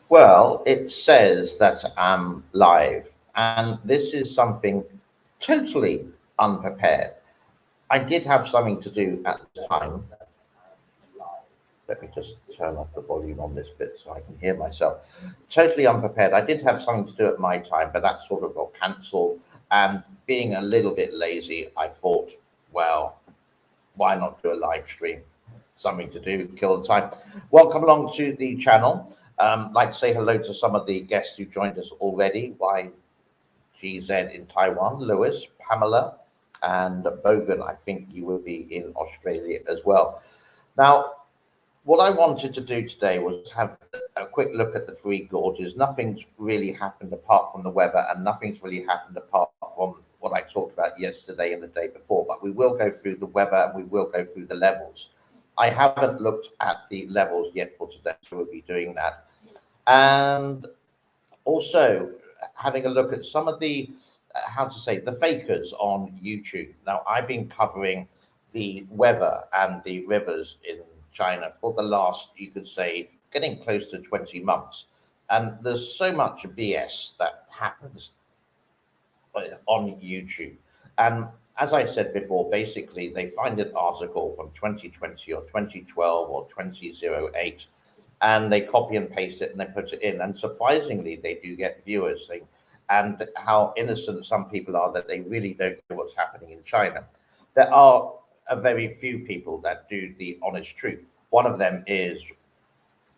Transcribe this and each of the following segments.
Well, it says that I'm live, and this is something totally unprepared. I did have something to do at the time. Let me just turn off the volume on this bit so I can hear myself. Totally unprepared. I did have something to do at my time, but that sort of got cancelled. And being a little bit lazy, I thought, well, why not do a live stream? Something to do, kill the time. Welcome along to the channel. Like to say hello to some of the guests who joined us already. YGZ in Taiwan, Lewis, Pamela, and Bogan. I think you will be in Australia as well. Now, what I wanted to do today was have a quick look at the three gorges. Nothing's really happened apart from the weather, and nothing's really happened apart from what I talked about yesterday and the day before. But we will go through the weather and we will go through the levels. I haven't looked at the levels yet for today, so we'll be doing that. And also having a look at some of the, how to say, the fakers on YouTube. Now, I've been covering the weather and the rivers in China for the last, you could say, getting close to 20 months. And there's so much BS that happens on YouTube. And as I said before, basically they find an article from 2020 or 2012 or 2008 and they copy and paste it and they put it in. And surprisingly, they do get viewers saying, and how innocent some people are that they really don't know what's happening in China. There are a very few people that do the honest truth. One of them is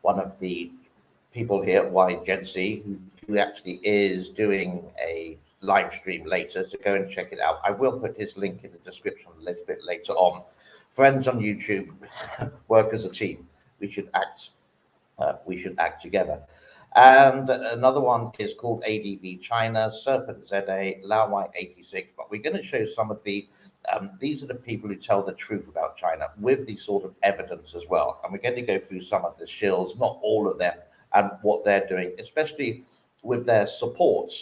one of the people here at Yangtze who actually is doing a live stream later, so go and check it out. I will put his link in the description a little bit later on. Friends on YouTube, work as a team. We should act. We should act together. And another one is called ADV China, Serpent ZA, Lao Y86. But we're going to show some of the, these are the people who tell the truth about China with the sort of evidence as well. And we're going to go through some of the shills, not all of them, and what they're doing, especially with their support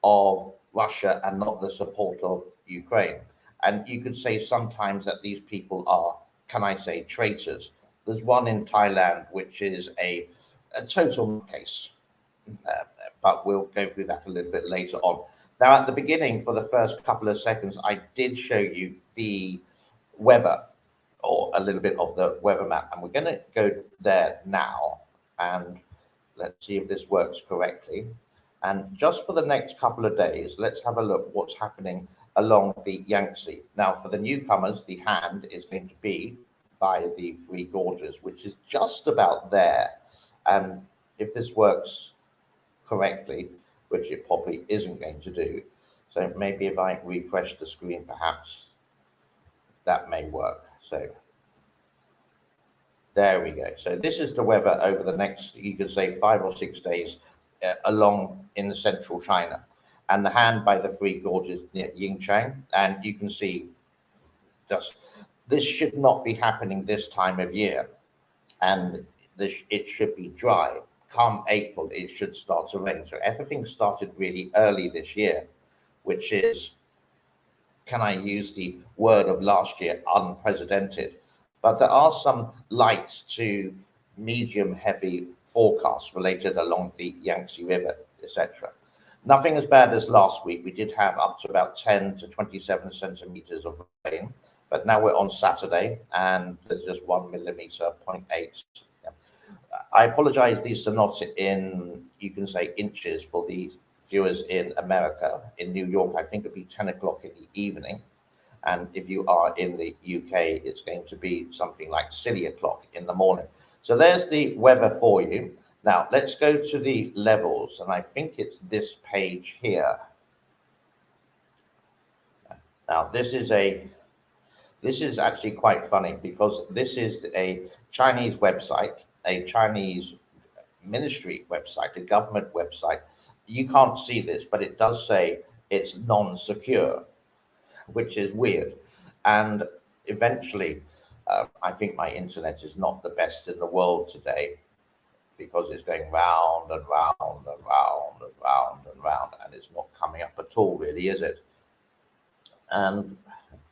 of Russia and not the support of Ukraine. And you could say sometimes that these people are, can I say, traitors. There's one in Thailand, which is a total case, but we'll go through that a little bit later on. Now, at the beginning, for the first couple of seconds, I did show you the weather or a little bit of the weather map, and we're going to go there now, and let's see if this works correctly. And just for the next couple of days, let's have a look what's happening along the Yangtze. Now, for the newcomers, the hand is going to be by the Three Gorges, which is just about there. And if this works correctly, which it probably isn't going to do, so maybe if I refresh the screen, perhaps that may work. So there we go. So this is the weather over the next, you could say, 5 or 6 days along in central China. And the hand by the Three Gorges near Yangtze. And you can see just this should not be happening this time of year. And it should be dry. Come April, it should start to rain. So everything started really early this year, which is, can I use the word of last year, unprecedented. But there are some light to medium heavy forecasts related along the Yangtze River, etc. Nothing as bad as last week. We did have up to about 10 to 27 centimeters of rain, but now we're on Saturday and there's just 1 millimeter, 0.8. I apologize, these are not in, you can say, inches for the viewers in America. In New York, I think it'll be 10 o'clock in the evening. And if you are in the UK, it's going to be something like 3 o'clock in the morning. So there's the weather for you. Now, let's go to the levels. And I think it's this page here. Now, this is actually quite funny because this is a Chinese website, a Chinese ministry website, a government website. You can't see this, but it does say it's non-secure, which is weird. And eventually, I think my internet is not the best in the world today because it's going round and round and round and round and round, and it's not coming up at all, really, is it? And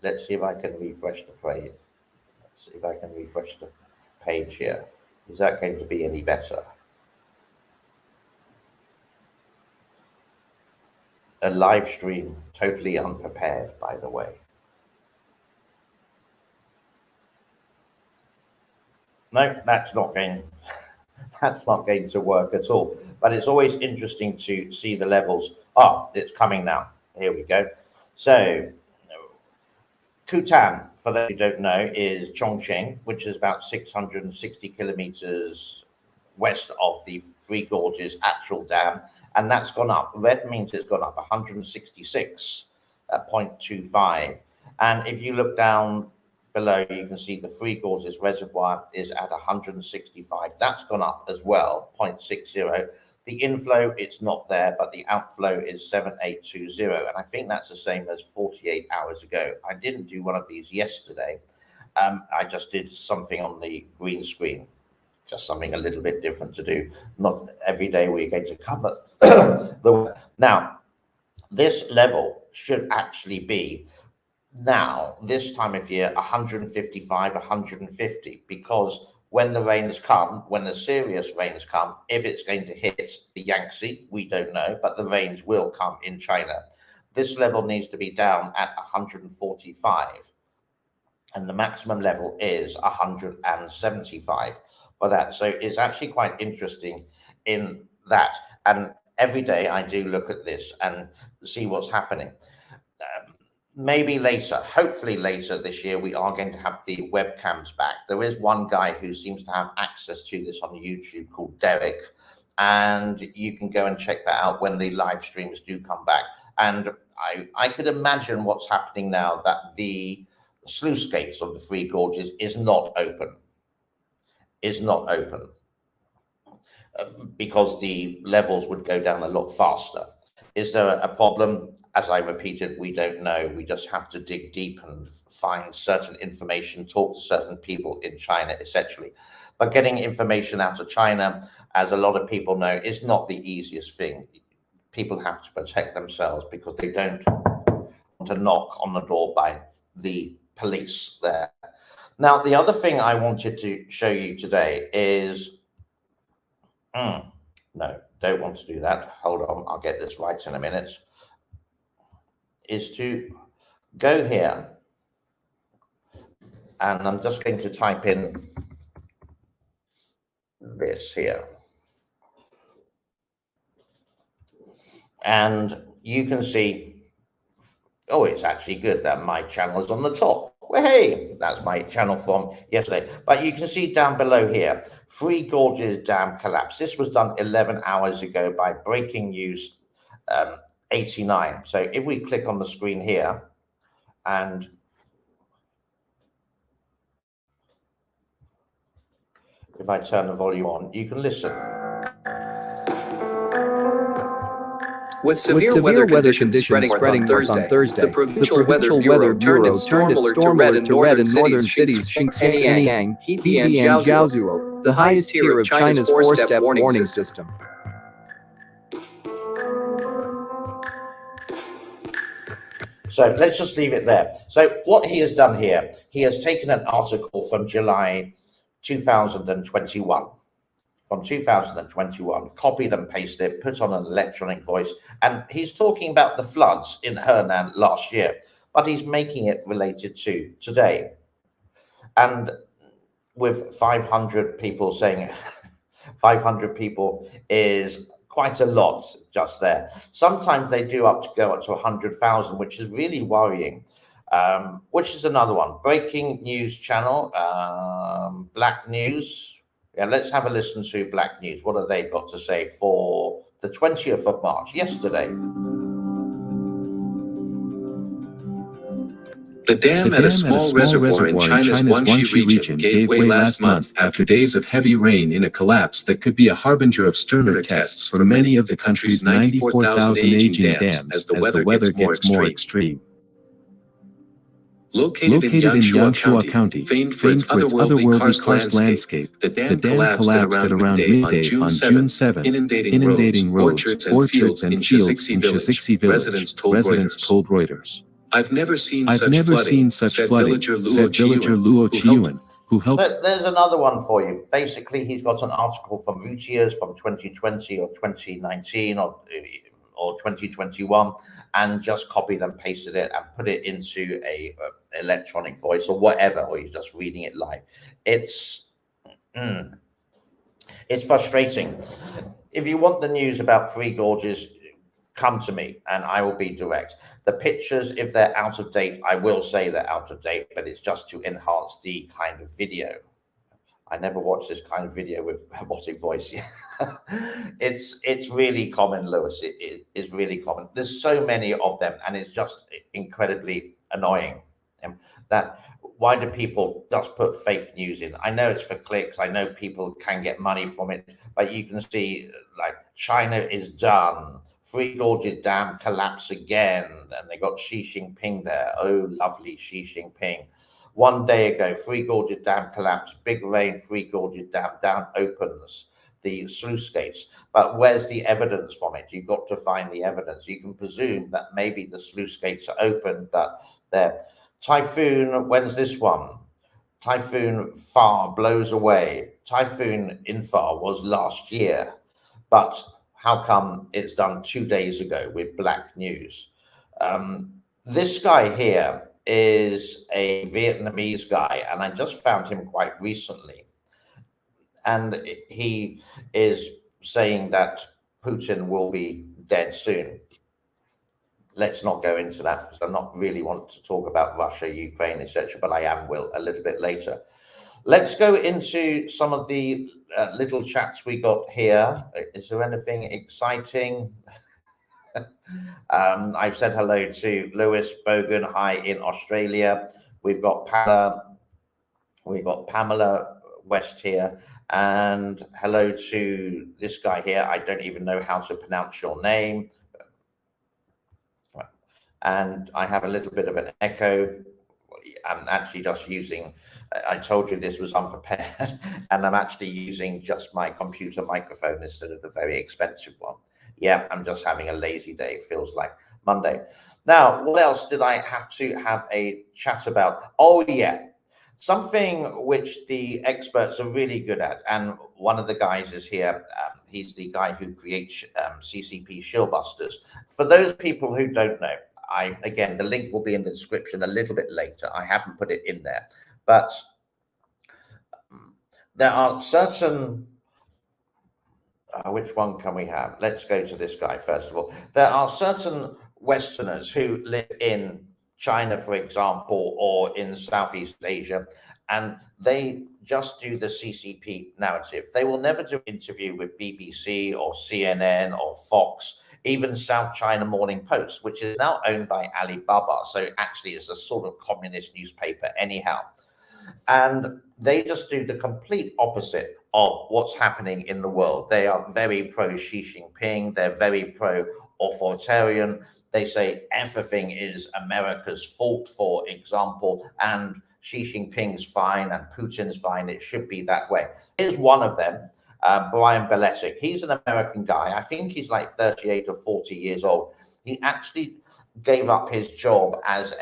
let's see if I can refresh the page. Let's see if I can refresh the page here. Is that going to be any better? A live stream, totally unprepared, by the way. No, that's not going to work at all. But it's always interesting to see the levels. Oh, it's coming now. Here we go. So Kutan, for those who don't know, is Chongqing, which is about 660 kilometers west of the Three Gorges actual dam, and that's gone up. Red means it's gone up 166.25. And if you look down below, you can see the Three Gorges reservoir is at 165. That's gone up as well, 0.60. The inflow, it's not there, but the outflow is 7820. And I think that's the same as 48 hours ago. I didn't do one of these yesterday. I just did something on the green screen, just something a little bit different to do. Not every day we're going to cover the. Now, this level should actually be now, this time of year, 155, 150, because when the rains come, when the serious rains come, if it's going to hit the Yangtze, we don't know, but the rains will come in China. This level needs to be down at 145, and the maximum level is 175 for that. So it's actually quite interesting in that. And every day I do look at this and see what's happening. Maybe later, hopefully later this year, we are going to have the webcams back. There is one guy who seems to have access to this on YouTube called Derek, and you can go and check that out when the live streams do come back. And I could imagine what's happening now, that the sluice gates of the Three Gorges is not open, because the levels would go down a lot faster. Is there a problem? As I repeated, we don't know. We just have to dig deep and find certain information, talk to certain people in China, etc. But getting information out of China, as a lot of people know, is not the easiest thing. People have to protect themselves because they don't want to knock on the door by the police there. Now, the other thing I wanted to show you today is, no, don't want to do that. Hold on, I'll get this right in a minute. Is to go here, and I'm just going to type in this here. And you can see, oh, it's actually good that my channel is on the top. Well, hey, that's my channel from yesterday. But you can see down below here, Three Gorges Dam collapse. This was done 11 hours ago by Breaking News 89. So if we click on the screen here, and if I turn the volume on, you can listen. With severe weather conditions spreading on Thursday, the Provincial Weather Bureau turned its storm alert to red in northern cities Xinjiang, Hebei, and Jiangsu, the highest tier of China's four-step warning system. So let's just leave it there. So what he has done here, he has taken an article from July 2021. From 2021, copied and pasted it, put on an electronic voice, and he's talking about the floods in Henan last year, but he's making it related to today. And with 500 people saying 500 people is quite a lot just there. Sometimes they do go up to 100,000, which is really worrying. Which is another one. Breaking News channel, Black News. Yeah, let's have a listen to Black News. What have they got to say for the 20th of March, yesterday? The dam at a small reservoir in China's Guangxi region gave way last month after days of heavy rain in a collapse that could be a harbinger of sterner tests for many of the country's 94,000 aging dams as the weather gets more extreme. Located in Yangtze County, famed for its otherworldly karst landscape, the dam collapsed at around midday on June 7, inundating roads, orchards, and fields in Ccp village, residents told Reuters. I've never seen such flooding, said villager Luo Chiyuan, who helped. There's another one for you. Basically, he's got an article from Reuters from 2020 or 2019 or or 2021 and just copied and pasted it and put it into a electronic voice or whatever, or you're just reading it live. It's frustrating. If you want the news about Three Gorges, come to me and I will be direct. The pictures, if they're out of date, I will say they're out of date, but it's just to enhance the kind of video. I never watched this kind of video with robotic voice. It's really common, Lewis. It is really common. There's so many of them, and it's just incredibly annoying. That why do people just put fake news in? I know it's for clicks. I know people can get money from it, but you can see like China is done. Three Gorges Dam collapse again, and they got Xi Jinping there. Oh, lovely Xi Jinping. One day ago, Three Gorges Dam collapsed, big rain, Three Gorges Dam down opens the sluice gates. But where's the evidence from it? You've got to find the evidence. You can presume that maybe the sluice gates are open, but they're typhoon, when's this one? Typhoon Far blows away. Typhoon Infar was last year, but how come it's done 2 days ago with black news? This guy here is a Vietnamese guy, and I just found him quite recently. And he is saying that Putin will be dead soon. Let's not go into that because I'm not really want to talk about Russia, Ukraine, etc., but I will a little bit later. Let's go into some of the little chats we got here. Is there anything exciting? I've said hello to Lewis Bogan, hi in Australia. We've got Pamela West here, and hello to this guy here. I don't even know how to pronounce your name. And I have a little bit of an echo. I'm actually just using, I told you this was unprepared, and I'm actually using just my computer microphone instead of the very expensive one. Yeah, I'm just having a lazy day. Feels like Monday. Now, what else did I have to have a chat about? Oh, yeah, something which the experts are really good at. And one of the guys is here. He's the guy who creates CCP Shillbusters. For those people who don't know, again, the link will be in the description a little bit later. I haven't put it in there, but there are certain, which one can we have? Let's go to this guy first of all. There are certain Westerners who live in China, for example, or in Southeast Asia, and they just do the CCP narrative. They will never do an interview with BBC or CNN or Fox, even South China Morning Post, which is now owned by Alibaba. So actually it's a sort of communist newspaper anyhow. And they just do the complete opposite of what's happening in the world. They are very pro Xi Jinping. They're very pro authoritarian. They say everything is America's fault, for example, and Xi Jinping's fine and Putin's fine. It should be that way. Here's one of them. Brian Beletic. He's an American guy. I think he's like 38 or 40 years old. He actually gave up his job as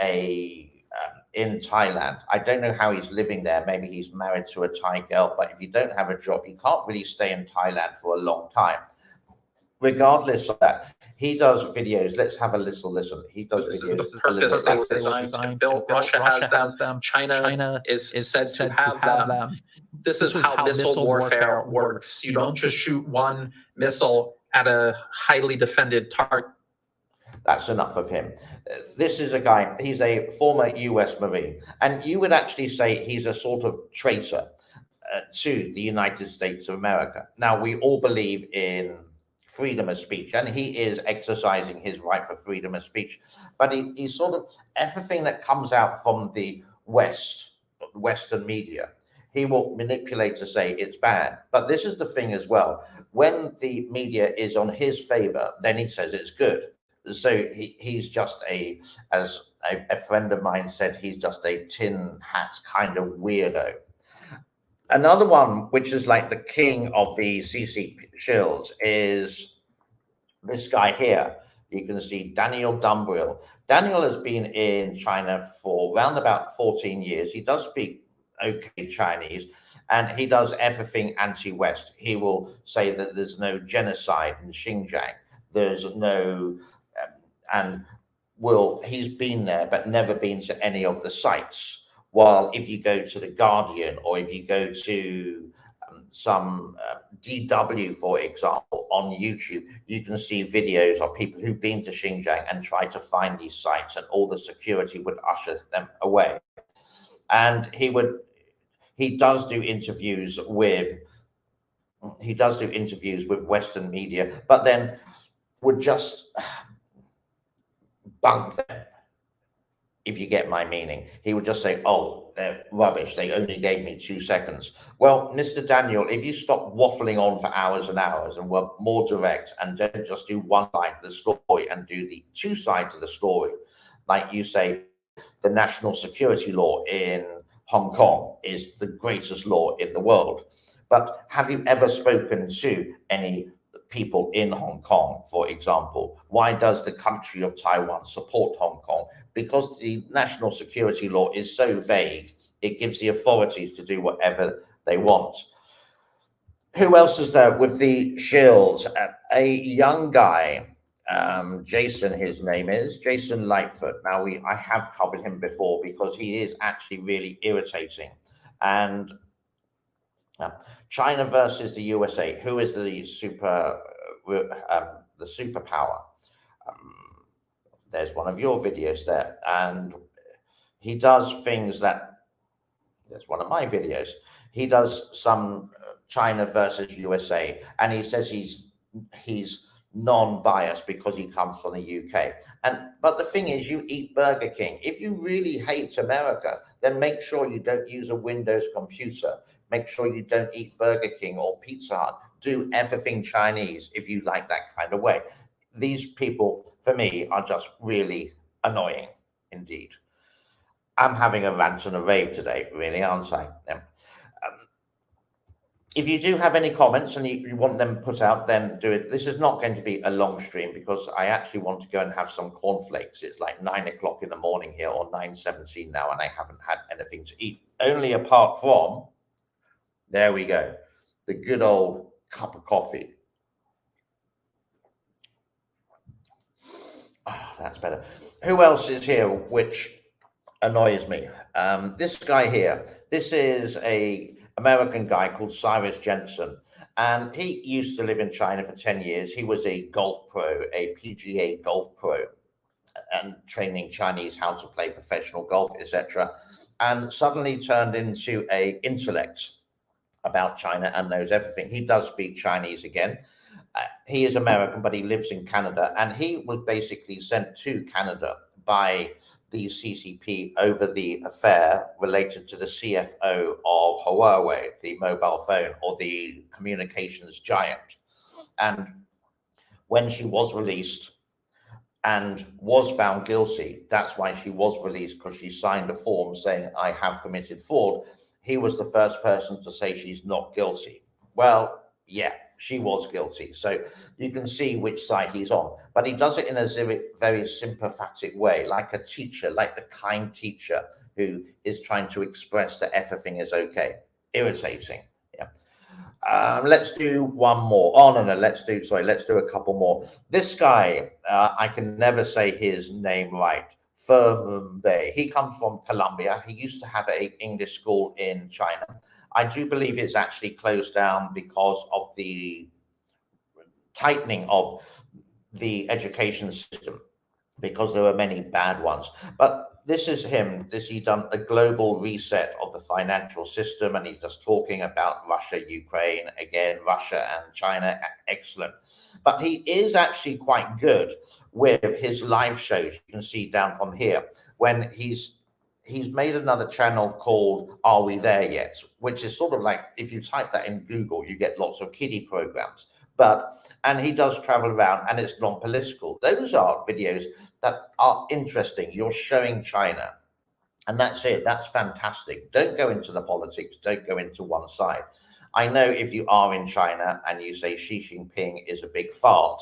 in Thailand. I don't know how he's living there. Maybe he's married to a Thai girl, but if you don't have a job, you can't really stay in Thailand for a long time. Regardless of that, he does videos. Let's have a little listen. He does videos. This is the purpose they were designed to build. Russia has them. China is said to have them. This is how missile warfare works. You don't just shoot one missile at a highly defended target. That's enough of him. This is a guy, he's a former US Marine, and you would actually say he's a sort of traitor to the United States of America. Now, we all believe in freedom of speech, and he is exercising his right for freedom of speech, but he's sort of, everything that comes out from the Western media, he will manipulate to say it's bad. But this is the thing as well. When the media is on his favor, then he says it's good. So he's just as a friend of mine said, he's just a tin hat kind of weirdo. Another one, which is like the king of the CCP Shills, is this guy here. You can see Daniel Dumbrill. Daniel has been in China for around about 14 years. He does speak okay Chinese, and he does everything anti-West. He will say that there's no genocide in Xinjiang, There's no, and he's been there, but never been to any of the sites. While if you go to The Guardian, or if you go to some DW, for example, on YouTube, you can see videos of people who've been to Xinjiang and tried to find these sites, and all the security would usher them away. And he does do interviews with Western media, but then would just bunk them, if you get my meaning. He would just say, oh, they're rubbish, they only gave me 2 seconds. Well, Mr. Daniel, if you stop waffling on for hours and hours and were more direct, and don't just do one side of the story and do the 2 sides of the story, like you say, the national security law in Hong Kong is the greatest law in the world. But have you ever spoken to any people in Hong Kong, for example? Why does the country of Taiwan support Hong Kong? Because the national security law is so vague, it gives the authorities to do whatever they want. Who else is there with the Shills? A young guy, Jason, his name is Jason Lightfoot. Now, I have covered him before because he is actually really irritating. And China versus the USA. Who is the superpower? There's one of your videos there, and he does things that. There's one of my videos. He does some China versus USA, and he says he's non-biased because he comes from the UK. But the thing is, you eat Burger King. If you really hate America, then make sure you don't use a Windows computer. Make sure you don't eat Burger King or Pizza Hut. Do everything Chinese if you like that kind of way. These people, for me, are just really annoying indeed. I'm having a rant and a rave today, really, aren't I? If you do have any comments and you want them put out, then do it. This is not going to be a long stream because I actually want to go and have some cornflakes. It's like 9 o'clock in the morning here, or 9:17 now, and I haven't had anything to eat. Only apart from, there we go, the good old cup of coffee. Oh, that's better. Who else is here which annoys me? This guy here. This is a American guy called Cyrus Jensen, and he used to live in China for 10 years. He was a golf pro, a PGA golf pro, and training Chinese how to play professional golf, etc., and suddenly turned into a intellect about China and knows everything. He does speak Chinese again. He is American, but he lives in Canada, and he was basically sent to Canada by the CCP over the affair related to the CFO of Huawei, the mobile phone or the communications giant. And when she was released and was found guilty, that's why she was released, because she signed a form saying, I have committed fraud. He was the first person to say she's not guilty. Well, yeah, she was guilty. So you can see which side he's on. But he does it in a very sympathetic way, like a teacher, like the kind teacher who is trying to express that everything is okay. Irritating. Yeah. Let's do one more. Oh, no, let's do a couple more. This guy, I can never say his name right. Bay. He comes from Colombia. He used to have an English school in China. I do believe it's actually closed down because of the tightening of the education system, because there were many bad ones. But this is him. He done a global reset of the financial system, and he's just talking about Russia, Ukraine, again, Russia and China. Excellent. But he is actually quite good with his live shows. You can see down from here, when he's made another channel called Are We There Yet? Which is sort of like, if you type that in Google, you get lots of kiddie programs. And he does travel around, and it's non-political. Those are videos that are interesting. You're showing China, and that's it. That's fantastic. Don't go into the politics. Don't go into one side. I know if you are in China and you say Xi Jinping is a big fart,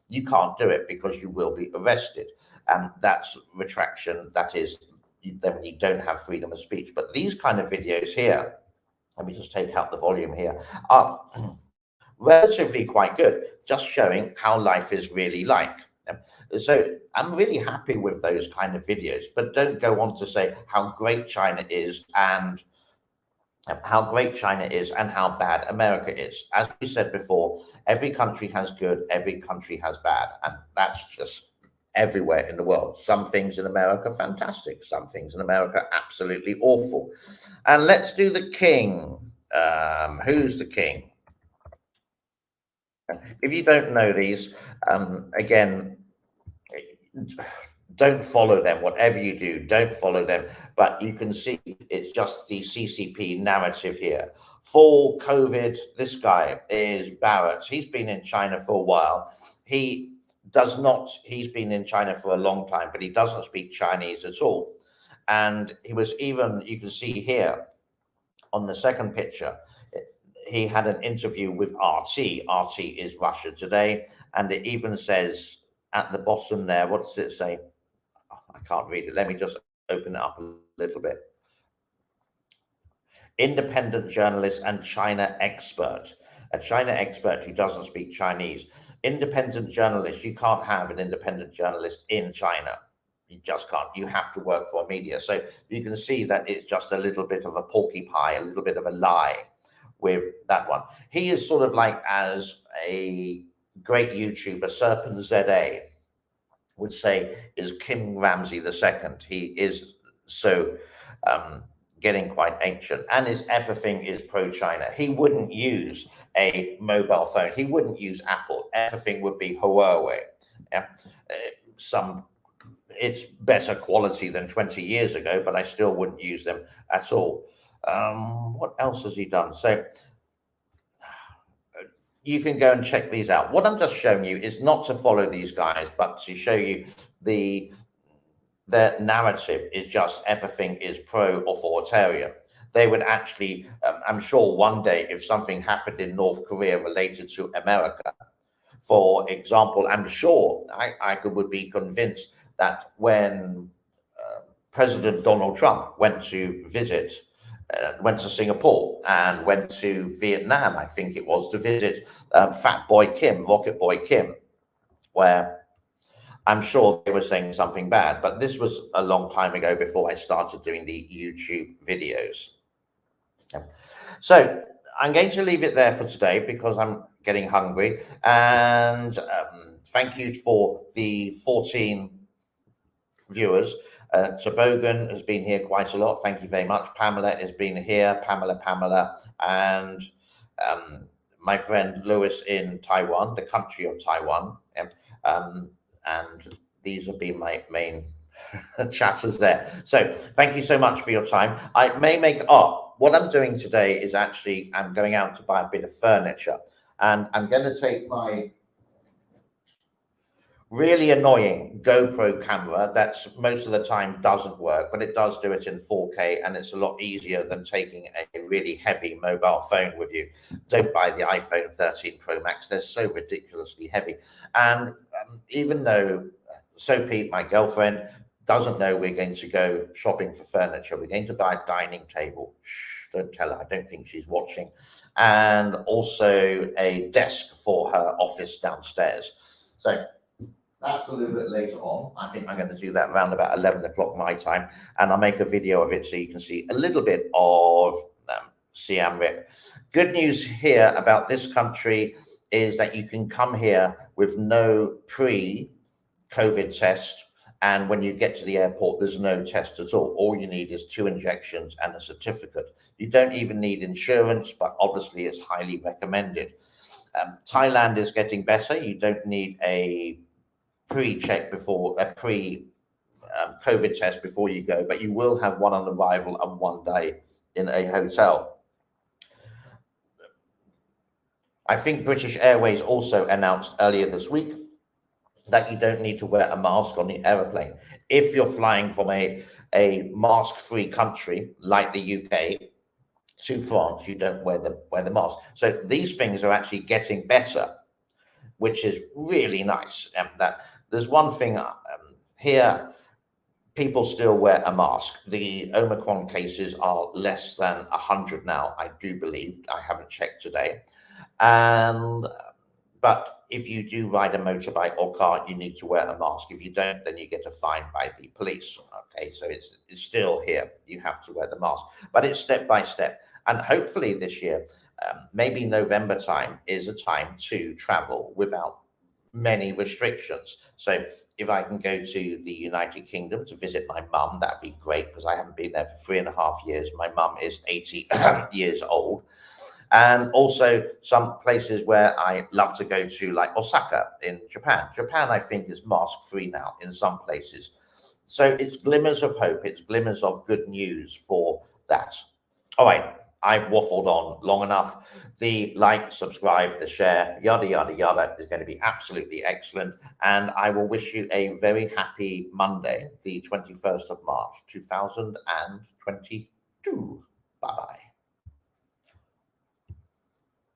you can't do it because you will be arrested. And that's retraction. That is, then you don't have freedom of speech. But these kind of videos here, let me just take out the volume here, are relatively quite good, just showing how life is really like. So I'm really happy with those kind of videos, but don't go on to say how great China is and how bad America is. As we said before, every country has good, every country has bad, and that's just everywhere in the world. Some things in America fantastic, some things in America absolutely awful. And let's do the king. Who's the king? If you don't know these, again, don't follow them. Whatever you do, don't follow them. But you can see it's just the CCP narrative here. For COVID, this guy is Barrett. He's been in China for a while. He's been in China for a long time, but he doesn't speak Chinese at all. And he was even, you can see here on the second picture, he had an interview with RT. RT is Russia Today. And it even says at the bottom there, what does it say? I can't read it. Let me just open it up a little bit. Independent journalist and China expert. A China expert who doesn't speak Chinese. Independent journalist, you can't have an independent journalist in China. You just can't. You have to work for media. So you can see that it's just a little bit of a porcupine, a little bit of a lie with that one. He is sort of like, as a great YouTuber, Serpent ZA would say, is Kim Ramsey II. He is so getting quite ancient, and his everything is pro-China. He wouldn't use a mobile phone. He wouldn't use Apple. Everything would be Huawei. Yeah. It's better quality than 20 years ago, but I still wouldn't use them at all. What else has he done? So you can go and check these out. What I'm just showing you is not to follow these guys, but to show you their narrative is just everything is pro-authoritarian. They would actually, I'm sure one day if something happened in North Korea related to America, for example, I'm sure I would be convinced that when President Donald Trump went to Singapore and went to Vietnam, I think it was, to visit Fat Boy Kim, Rocket Boy Kim, where I'm sure they were saying something bad, but this was a long time ago before I started doing the YouTube videos. So I'm going to leave it there for today because I'm getting hungry, and thank you for the 14 viewers. Toboggan has been here quite a lot. Thank you very much. Pamela has been here. Pamela, and my friend Lewis in Taiwan, the country of Taiwan. And these have been my main chatters there. So thank you so much for your time. I may make what I'm doing today is actually I'm going out to buy a bit of furniture, and I'm going to take my really annoying GoPro camera that's most of the time doesn't work, but it does do it in 4K, and it's a lot easier than taking a really heavy mobile phone with you. Don't buy the iPhone 13 Pro Max. They're so ridiculously heavy. And even though Sophie, my girlfriend, doesn't know we're going to go shopping for furniture, we're going to buy a dining table. Shh, don't tell her. I don't think she's watching. And also a desk for her office downstairs. So that's a little bit later on. I think I'm going to do that around about 11 o'clock my time, and I'll make a video of it so you can see a little bit of Siem Reap. Good news here about this country is that you can come here with no pre-COVID test, and when you get to the airport, there's no test at all. All you need is 2 injections and a certificate. You don't even need insurance, but obviously it's highly recommended. Thailand is getting better. You don't need a pre-check before a COVID test before you go, but you will have one on arrival and 1 day in a hotel. I think British Airways also announced earlier this week that you don't need to wear a mask on the aeroplane. If you're flying from a mask-free country like the UK to France, you don't wear the mask. So these things are actually getting better, which is really nice. That there's one thing here, people still wear a mask. The Omicron cases are less than 100 now, I do believe. I haven't checked today. And but if you do ride a motorbike or car, you need to wear a mask. If you don't, then you get a fine by the police. Okay, so it's still here. You have to wear the mask, but it's step by step. And hopefully this year, maybe November time is a time to travel without many restrictions. So if I can go to the United Kingdom to visit my mum, that'd be great, because I haven't been there for 3.5 years. My mum is 80 years old. And also some places where I love to go to, like Osaka in Japan. Japan, I think, is mask-free now in some places. So it's glimmers of hope. It's glimmers of good news for that. All right, I've waffled on long enough. The like, subscribe, the share, yada, yada, yada is going to be absolutely excellent. And I will wish you a very happy Monday, the 21st of March, 2022.